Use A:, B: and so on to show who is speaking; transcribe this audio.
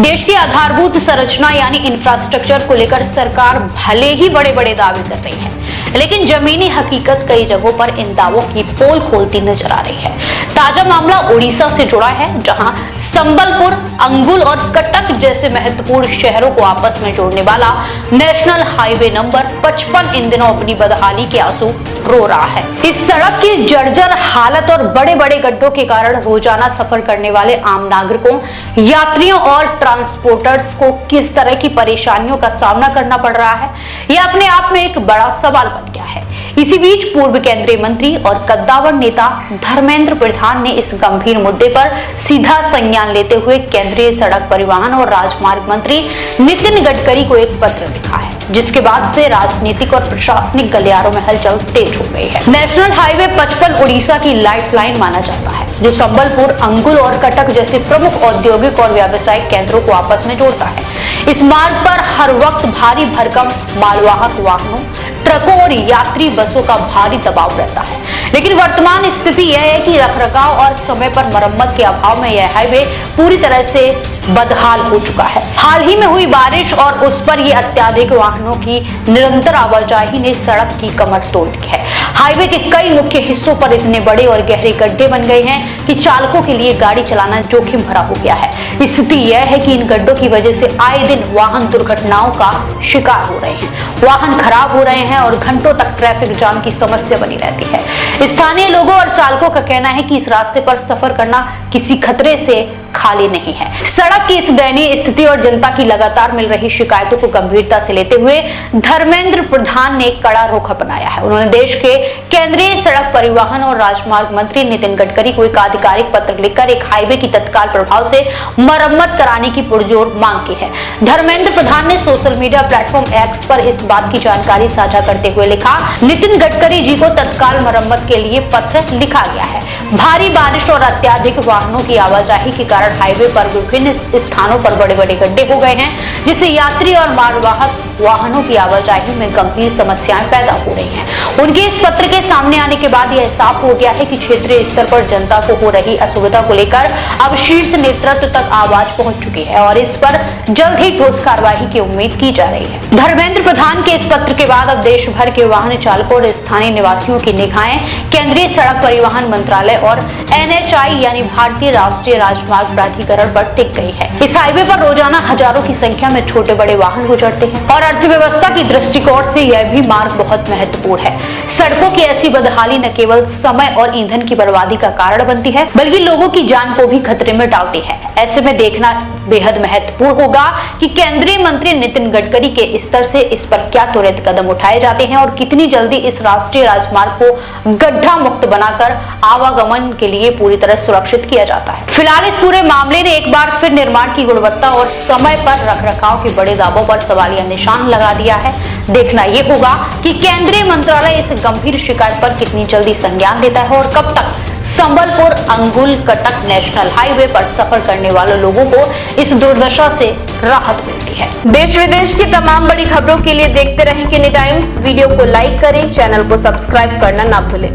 A: देश की आधारभूत संरचना यानी इंफ्रास्ट्रक्चर को लेकर सरकार भले ही बड़े बड़े दावे कर रही है, लेकिन जमीनी हकीकत कई जगहों पर इन दावों की पोल खोलती नजर आ रही है। ताजा मामला उड़ीसा से जुड़ा है, जहां संबलपुर, अंगुल और कटक जैसे महत्वपूर्ण शहरों को आपस में जोड़ने वाला नेशनल हाईवे नंबर 55 इन दिनों अपनी बदहाली के आंसू रो रहा है। इस सड़क की जर्जर हालत और बड़े बड़े गड्ढों के कारण रोजाना सफर करने वाले आम नागरिकों, यात्रियों और ट्रांसपोर्टर्स को किस तरह की परेशानियों का सामना करना पड़ रहा है, यह अपने आप में एक बड़ा सवाल बन गया है। इसी बीच पूर्व केंद्रीय मंत्री और कद्दावर नेता धर्मेंद्र प्रधान ने इस गंभीर मुद्दे पर सीधा संज्ञान लेते हुए केंद्रीय सड़क परिवहन और राजमार्ग मंत्री नितिन गडकरी को एक पत्र लिखा है, जिसके बाद से राजनीतिक और प्रशासनिक गलियारों में हलचल तेज हो गई है। नेशनल हाईवे 55 उड़ीसा की लाइफलाइन माना जाता है, जो संबलपुर, अंगुल और कटक जैसे प्रमुख औद्योगिक और व्यावसायिक केंद्रों को आपस में जोड़ता है। इस मार्ग पर हर वक्त भारी भरकम मालवाहक वाहनों, ट्रकों और यात्री बसों का भारी दबाव रहता है, लेकिन वर्तमान स्थिति यह है कि रखरखाव और समय पर मरम्मत के अभाव में यह हाईवे पूरी तरह से बदहाल हो चुका है। हाल ही में हुई बारिश और उस पर ये अत्याधिक वाहनों की निरंतर आवाजाही ने सड़क की कमर तोड़ दी है। हाईवे के कई मुख्य हिस्सों पर इतने बड़े और गहरे गड्ढे बन गए हैं कि चालकों के लिए गाड़ी चलाना जोखिम भरा हो गया है। स्थिति यह है कि इन गड्ढों की वजह से आए दिन वाहन दुर्घटनाओं का शिकार हो रहे हैं, वाहन खराब हो रहे हैं और घंटों तक ट्रैफिक जाम की समस्या बनी रहती है। स्थानीय लोगों और चालकों का कहना है कि इस रास्ते पर सफर करना किसी खतरे से खाली नहीं है। सड़क की इस दयनीय स्थिति और जनता की लगातार मिल रही शिकायतों को गंभीरता से लेते हुए धर्मेंद्र प्रधान ने कड़ा रुख अपनाया है। उन्होंने देश के केंद्रीय सड़क परिवहन और राजमार्ग मंत्री नितिन गडकरी को एक आधिकारिक पत्र लिखकर एक हाईवे की तत्काल प्रभाव से मरम्मत कराने की पुरजोर मांग की है। धर्मेंद्र प्रधान ने सोशल मीडिया प्लेटफॉर्म एक्स पर इस बात की जानकारी साझा करते हुए लिखा, नितिन गडकरी जी को तत्काल मरम्मत के लिए पत्र लिखा गया है। भारी बारिश और अत्याधिक वाहनों की आवाजाही के कारण हाईवे पर विभिन्न स्थानों पर बड़े बड़े गड्ढे हो गए हैं, जिससे यात्री और मालवाहक वाहनों की आवाजाही में गंभीर समस्याएं पैदा हो रही हैं। उनके इस पत्र के सामने आने के बाद यह साफ हो गया है कि क्षेत्रीय स्तर पर जनता को हो रही असुविधा को लेकर अब शीर्ष नेतृत्व तक आवाज पहुंच चुकी है और इस पर जल्द ही ठोस कार्रवाई की उम्मीद की जा रही है। धर्मेंद्र प्रधान के इस पत्र के बाद अब देश भर के वाहन चालकों और स्थानीय निवासियों की निगाहें केंद्रीय सड़क परिवहन मंत्रालय और NHAI यानी भारतीय राष्ट्रीय राजमार्ग प्राधिकरण पर टिक गई है। इस हाईवे पर रोजाना हजारों की संख्या में छोटे बड़े वाहन गुजरते हैं और अर्थव्यवस्था की दृष्टिकोण से यह भी मार्ग बहुत महत्वपूर्ण है। सड़कों की ऐसी बदहाली न केवल समय और ईंधन की बर्बादी का कारण बनती है, बल्कि लोगों की जान को भी खतरे में डालती है। ऐसे में देखना बेहद महत्वपूर्ण होगा कि केंद्रीय मंत्री नितिन गडकरी के स्तर से इस पर क्या त्वरित कदम उठाए जाते हैं और कितनी जल्दी इस राष्ट्रीय राजमार्ग को गड्ढा मुक्त बनाकर आवागमन के लिए पूरी तरह सुरक्षित किया जाता है। फिलहाल इस पूरे मामले ने एक बार फिर निर्माण की गुणवत्ता और समय पर रखरखाव के बड़े दावों पर सवालिया निशान लगा दिया है। देखना यह होगा कि केंद्रीय मंत्रालय इस गंभीर शिकायत पर कितनी जल्दी संज्ञान लेता है और कब तक संबलपुर, अंगुल, कटक नेशनल हाईवे पर सफर करने वाले लोगों को इस दुर्दशा से राहत मिलती है।
B: देश विदेश की तमाम बड़ी खबरों के लिए देखते रहें केनी टाइम्स। वीडियो को लाइक करें, चैनल को सब्सक्राइब करना ना भूलें।